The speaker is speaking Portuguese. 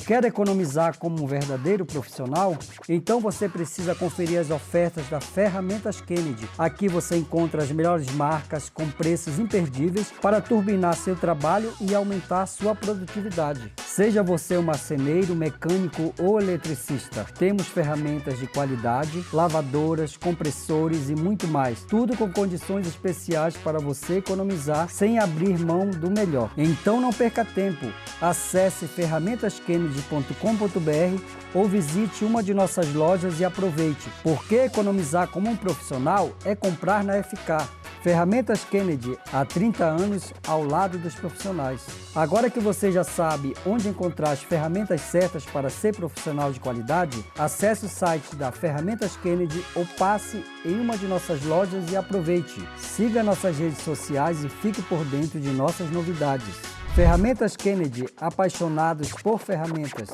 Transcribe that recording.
Quer economizar como um verdadeiro profissional? Então você precisa conferir as ofertas da Ferramentas Kennedy. Aqui você encontra as melhores marcas com preços imperdíveis para turbinar seu trabalho e aumentar sua produtividade. Seja você um marceneiro, mecânico ou eletricista, temos ferramentas de qualidade, lavadoras, compressores e muito mais. Tudo com condições especiais para você economizar sem abrir mão do melhor. Então não perca tempo. Acesse ferramentaskennedy.com.br ou visite uma de nossas lojas e aproveite, porque economizar como um profissional é comprar na FK. Ferramentas Kennedy, há 30 anos ao lado dos profissionais. Agora que você já sabe onde encontrar as ferramentas certas para ser profissional de qualidade, acesse o site da Ferramentas Kennedy ou passe em uma de nossas lojas e aproveite. Siga nossas redes sociais e fique por dentro de nossas novidades. Ferramentas Kennedy, apaixonados por ferramentas.